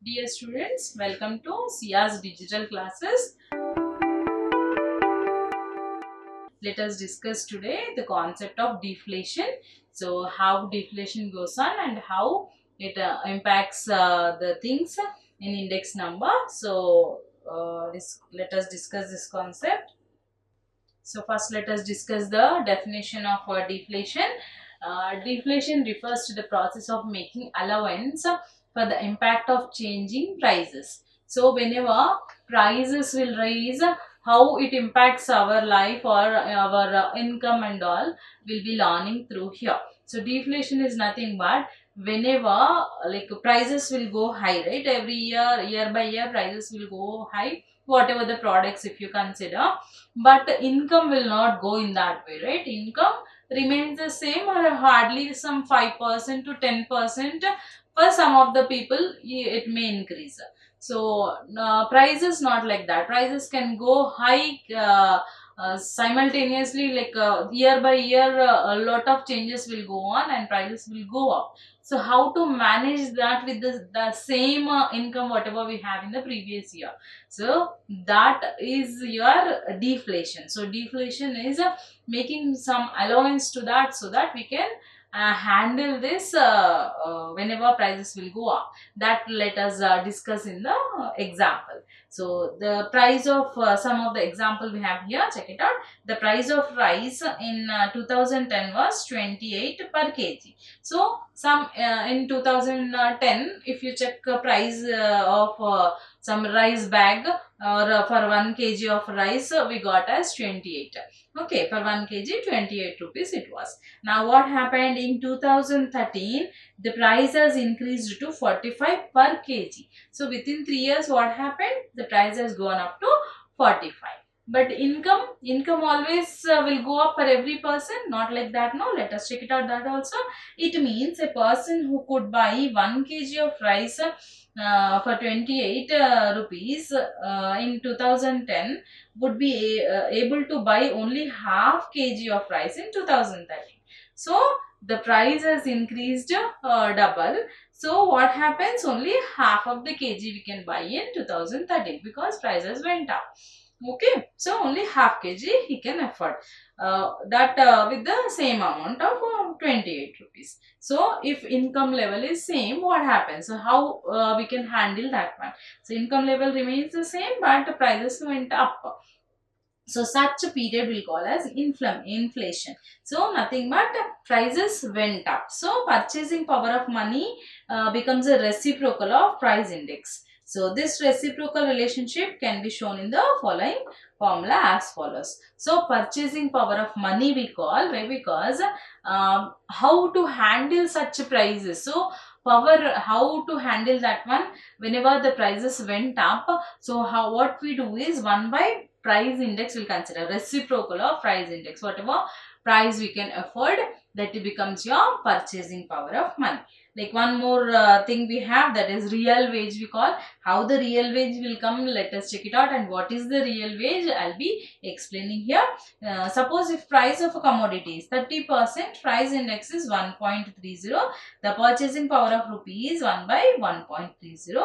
Dear students, welcome to Sia's digital classes. Let us discuss today the concept of deflation. So, how deflation goes on and how it impacts the things in index number. So, let us discuss this concept. So, first let us discuss the definition of deflation. Deflation refers to the process of making allowance for the impact of changing prices. So, whenever prices will rise, how it impacts our life or our income and all will be learning through here. So, deflation is nothing but whenever like prices will go high, right? Every year by year, prices will go high, whatever the products if you consider, but income will not go in that way, right? Income remains the same or hardly some 5% to 10%. For some of the people it may increase. So prices not like that. Prices can go high simultaneously, like year by year a lot of changes will go on and prices will go up. So how to manage that with the same income whatever we have in the previous year? So that is your deflation. So deflation is making some allowance to that so that we can handle this whenever prices will go up. That let us discuss in the example. So the price of some of the example we have here, check it out. The price of rice in 2010 was 28 per kg. So some in 2010, if you check price of some rice bag, or for 1 kg of rice we got as 28. Okay, for 1 kg 28 rupees it was. Now what happened in 2013? The price has increased to 45 per kg. So within 3 years what happened? The price has gone up to 45. But income always will go up for every person, not like that. No, let us check it out that also. It means a person who could buy 1 kg of rice for 28 rupees in 2010 would be able to buy only half kg of rice in 2013. So the price has increased double. So what happens? Only half of the kg we can buy in 2013 because prices went up. Okay, so only half kg he can afford that with the same amount of 28 rupees. So if income level is same, what happens? So how we can handle that one? So income level remains the same but prices went up. So such a period we call as inflation. So nothing but prices went up. So purchasing power of money becomes a reciprocal of price index. So this reciprocal relationship can be shown in the following formula as follows. So purchasing power of money we call, why? Because how to handle such prices. So power, how to handle that one whenever the prices went up. So how, what we do is 1 by price index will consider reciprocal of price index. Whatever price we can afford, that it becomes your purchasing power of money. Like one more thing we have, that is real wage we call. How the real wage will come, let us check it out. And what is the real wage, I'll be explaining here. Suppose if price of a commodity is 30%, price index is 1.30, the purchasing power of rupee is 1 by 1.30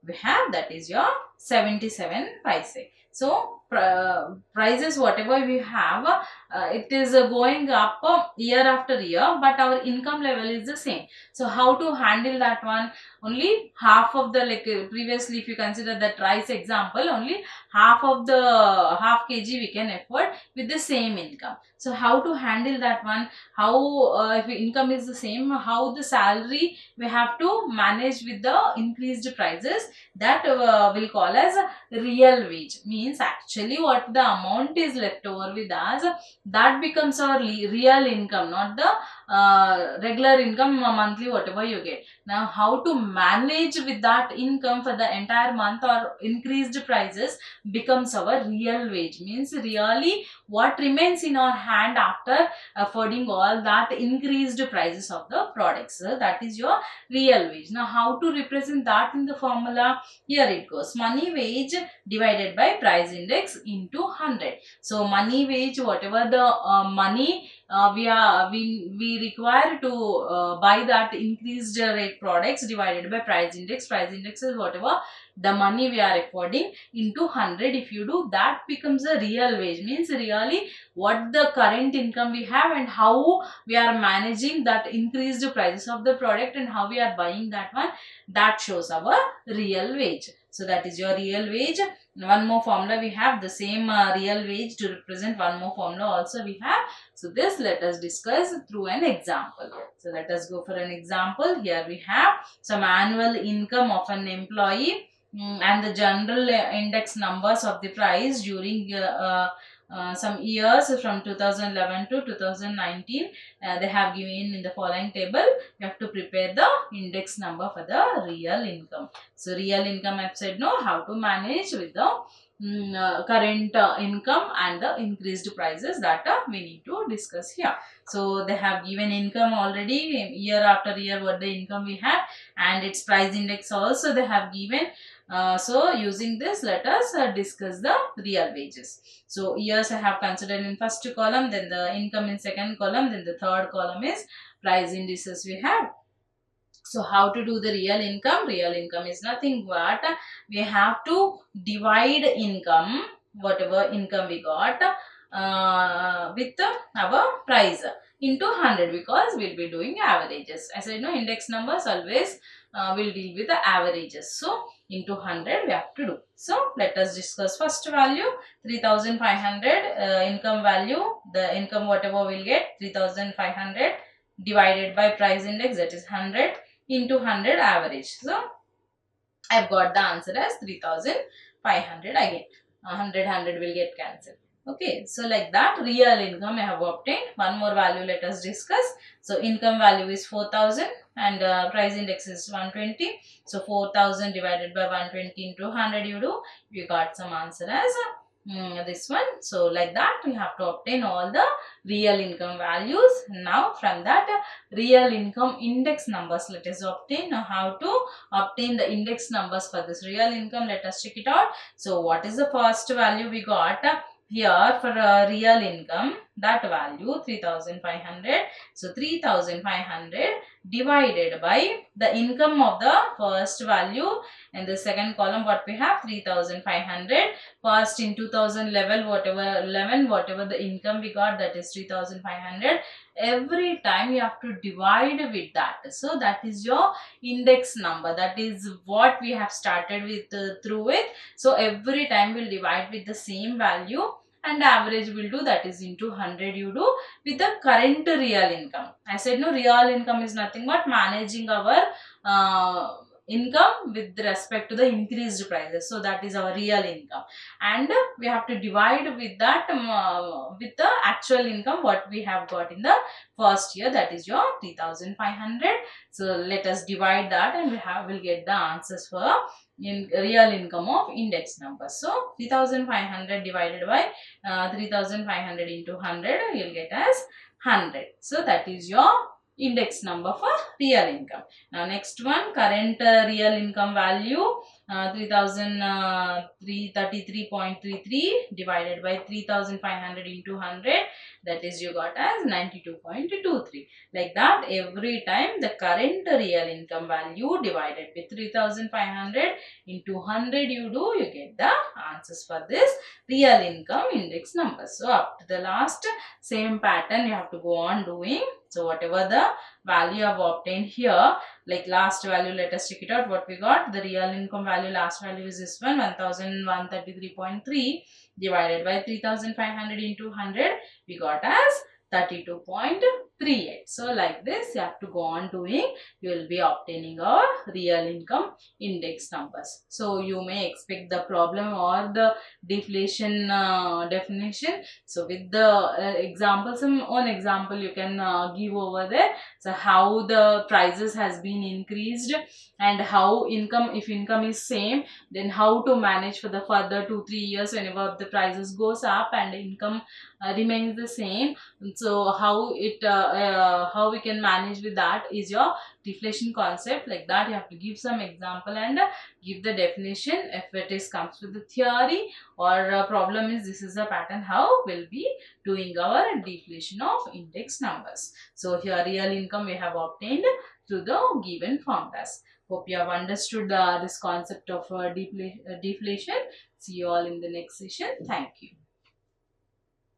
we have, that is your 77 paise. So prices whatever we have, it is going up year after year, but our income level is the same. So how to handle that one? Only half of the, like previously if you consider that rice example, only half of the half kg we can afford with the same income. So how to handle that one? How if income is the same, how the salary we have to manage with the increased prices? That will call as real wage. Means actually what the amount is left over with us, that becomes our real income, not the regular income monthly whatever you get. Now how to manage with that income for the entire month or increased prices becomes our real wage. Means really what remains in our hand after affording all that increased prices of the products. So that is your real wage. Now how to represent that in the formula? Here it goes. Money wage divided by price index into 100. So money wage, whatever the money we require to buy that increased rate products divided by price index. Price index is whatever the money we are affording into 100. If you do that, becomes a real wage, means really what the current income we have and how we are managing that increased prices of the product and how we are buying that one, that shows our real wage. So that is your real wage. One more formula we have, the same real wage to represent one more formula also we have. So this let us discuss through an example. So let us go for an example. Here we have some annual income of an employee, and the general index numbers of the price during some years from 2011 to 2019. They have given in the following table. You have to prepare the index number for the real income. So real income, I've said no, how to manage with the current income and the increased prices, that we need to discuss here. So they have given income already, year after year what the income we have, and its price index also they have given. So using this, let us discuss the real wages. So years I have considered in first column, then the income in second column, then the third column is price indices we have. So how to do the real income? Real income is nothing but we have to divide income, whatever income we got, with our price into 100, because we'll be doing averages. As I know, index numbers always will deal with the averages. So into 100 we have to do. So let us discuss first value, 3500 income value. The income whatever we'll get, 3500 divided by price index, that is 100, into 100 average. So I've got the answer as 3500. Again 100 will get cancelled. Okay, so like that real income I have obtained. One more value let us discuss. So income value is 4000 and price index is 120. So 4000 divided by 120 into 100 you do, you got some answer as this one. So like that we have to obtain all the real income values. Now from that real income index numbers let us obtain. Now how to obtain the index numbers for this real income, let us check it out. So what is the first value we got here for real income? That value 3500. So 3500 divided by the income of the first value, and the second column what we have, 3500. First in 2011 whatever the income we got, that is 3500. Every time you have to divide with that. So that is your index number. That is what we have started with through it. So every time we'll divide with the same value, and average will do, that is into 100 you do with the current real income. I said no, real income is nothing but managing our income with respect to the increased prices. So that is our real income, and we have to divide with that with the actual income what we have got in the first year, that is your 3500. So let us divide that and we'll get the answers for in real income of index numbers. So 3500 divided by 3500 into 100, you'll get as 100. So that is your index number for real income. Now next one, current real income value, 333.33 divided by 3500 into 100, that is you got as 92.23. Like that every time the current real income value divided with 3500 into 100 you do, you get the answers for this real income index numbers. So up to the last same pattern you have to go on doing. So whatever the value I have obtained here, like last value, let us check it out what we got. The real income value, last value is this one, 1133.3 divided by 3500 into 100, we got as 32.38. So like this you have to go on doing, you will be obtaining our real income index numbers. So you may expect the problem or the deflation definition. So with the example, some own example you can give over there. So how the prices has been increased, and how income, if income is same, then how to manage for the further 2-3 years whenever the prices goes up and income remains the same. So how we can manage with that is your deflation concept. Like that, you have to give some example and give the definition. If it is comes with the theory or problem is this is a pattern, how we'll be doing our deflation of index numbers. So here real income we have obtained through the given formulas. Hope you have understood this concept of deflation. See you all in the next session. Thank you.